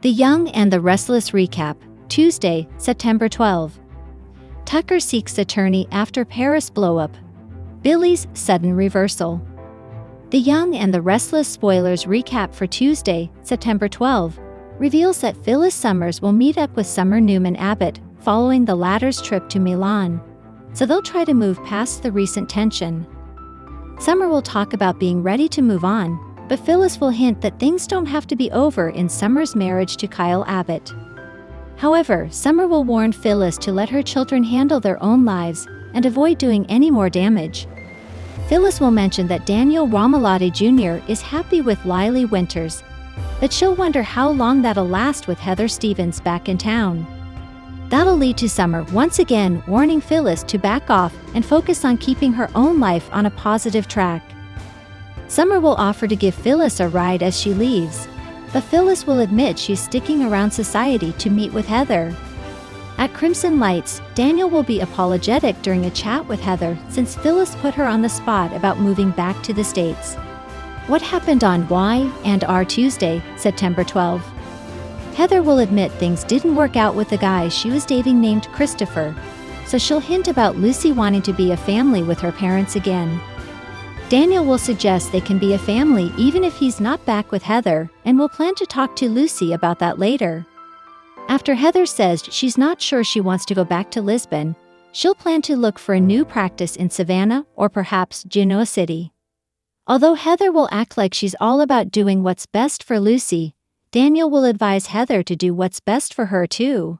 The Young and the Restless recap, Tuesday, September 12. Tucker seeks attorney after Paris blowup. Billy's sudden reversal. The Young and the Restless spoilers recap for Tuesday, September 12, reveals that Phyllis Summers will meet up with Summer Newman Abbott following the latter's trip to Milan. So they'll try to move past the recent tension. Summer will talk about being ready to move on, but Phyllis will hint that things don't have to be over in Summer's marriage to Kyle Abbott. However, Summer will warn Phyllis to let her children handle their own lives and avoid doing any more damage. Phyllis will mention that Daniel Romalotti Jr. is happy with Lily Winters, but she'll wonder how long that'll last with Heather Stevens back in town. That'll lead to Summer once again warning Phyllis to back off and focus on keeping her own life on a positive track. Summer will offer to give Phyllis a ride as she leaves, but Phyllis will admit she's sticking around society to meet with Heather. At Crimson Lights, Daniel will be apologetic during a chat with Heather since Phyllis put her on the spot about moving back to the States. What happened on Y&R Tuesday, September 12? Heather will admit things didn't work out with the guy she was dating named Christopher, so she'll hint about Lucy wanting to be a family with her parents again. Daniel will suggest they can be a family even if he's not back with Heather and will plan to talk to Lucy about that later. After Heather says she's not sure she wants to go back to Lisbon, she'll plan to look for a new practice in Savannah or perhaps Genoa City. Although Heather will act like she's all about doing what's best for Lucy, Daniel will advise Heather to do what's best for her too.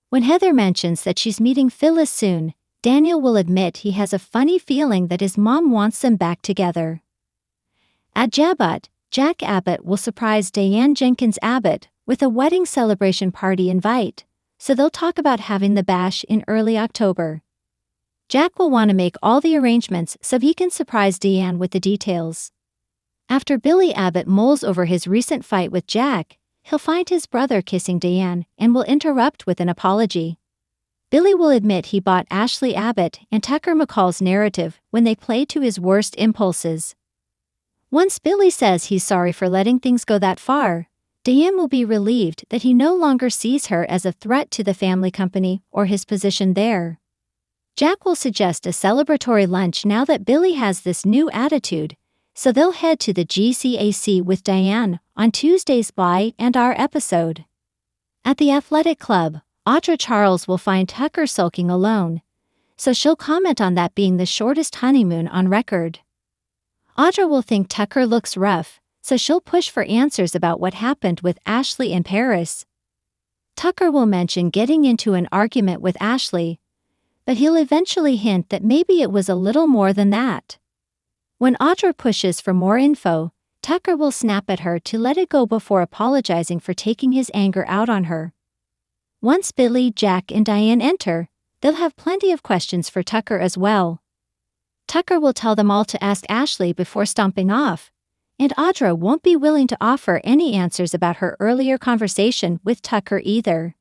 When Heather mentions that she's meeting Phyllis soon, Daniel will admit he has a funny feeling that his mom wants them back together. At Jabot, Jack Abbott will surprise Diane Jenkins Abbott with a wedding celebration party invite, so they'll talk about having the bash in early October. Jack will want to make all the arrangements so he can surprise Diane with the details. After Billy Abbott mulls over his recent fight with Jack, he'll find his brother kissing Diane and will interrupt with an apology. Billy will admit he bought Ashley Abbott and Tucker McCall's narrative when they play to his worst impulses. Once Billy says he's sorry for letting things go that far, Diane will be relieved that he no longer sees her as a threat to the family company or his position there. Jack will suggest a celebratory lunch now that Billy has this new attitude, so they'll head to the GCAC with Diane on Tuesday's Y&R episode. At the athletic club, Audra Charles will find Tucker sulking alone, so she'll comment on that being the shortest honeymoon on record. Audra will think Tucker looks rough, so she'll push for answers about what happened with Ashley in Paris. Tucker will mention getting into an argument with Ashley, but he'll eventually hint that maybe it was a little more than that. When Audra pushes for more info, Tucker will snap at her to let it go before apologizing for taking his anger out on her. Once Billy, Jack, and Diane enter, they'll have plenty of questions for Tucker as well. Tucker will tell them all to ask Ashley before stomping off, and Audra won't be willing to offer any answers about her earlier conversation with Tucker either.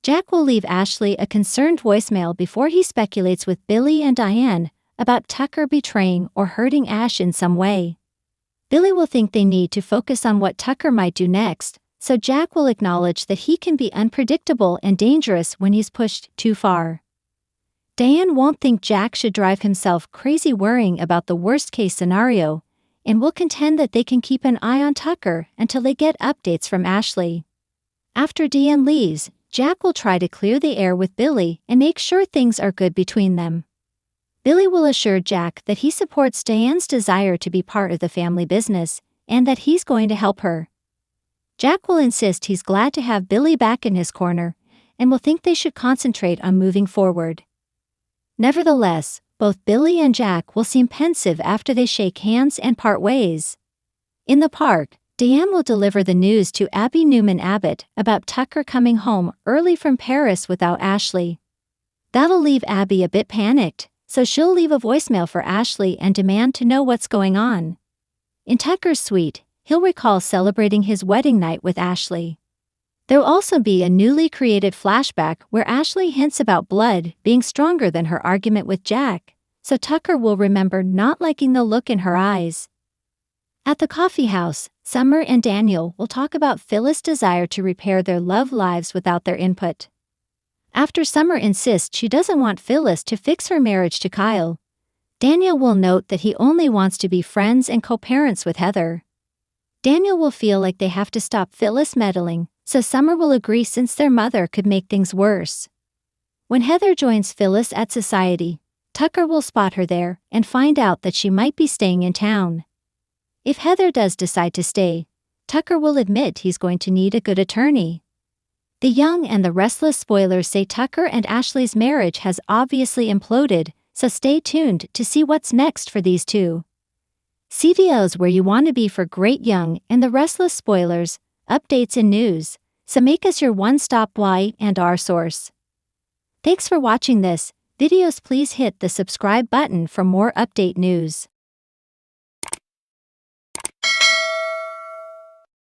Jack will leave Ashley a concerned voicemail before he speculates with Billy and Diane about Tucker betraying or hurting Ash in some way. Billy will think they need to focus on what Tucker might do next, so Jack will acknowledge that he can be unpredictable and dangerous when he's pushed too far. Diane won't think Jack should drive himself crazy worrying about the worst-case scenario, and will contend that they can keep an eye on Tucker until they get updates from Ashley. After Diane leaves, Jack will try to clear the air with Billy and make sure things are good between them. Billy will assure Jack that he supports Diane's desire to be part of the family business, and that he's going to help her. Jack will insist he's glad to have Billy back in his corner, and will think they should concentrate on moving forward. Nevertheless, both Billy and Jack will seem pensive after they shake hands and part ways. In the park, Diane will deliver the news to Abby Newman Abbott about Tucker coming home early from Paris without Ashley. That'll leave Abby a bit panicked, so she'll leave a voicemail for Ashley and demand to know what's going on. In Tucker's suite, he'll recall celebrating his wedding night with Ashley. There'll also be a newly created flashback where Ashley hints about blood being stronger than her argument with Jack, so Tucker will remember not liking the look in her eyes. At the coffee house, Summer and Daniel will talk about Phyllis' desire to repair their love lives without their input. After Summer insists she doesn't want Phyllis to fix her marriage to Kyle, Daniel will note that he only wants to be friends and co-parents with Heather. Daniel will feel like they have to stop Phyllis meddling, so Summer will agree since their mother could make things worse. When Heather joins Phyllis at society, Tucker will spot her there and find out that she might be staying in town. If Heather does decide to stay, Tucker will admit he's going to need a good attorney. The Young and the Restless spoilers say Tucker and Ashley's marriage has obviously imploded, so stay tuned to see what's next for these two. CVO's where you want to be for great Young and the Restless spoilers, updates and news, so make us your one-stop Y&R source. Thanks for watching this videos. Please hit the subscribe button for more update news.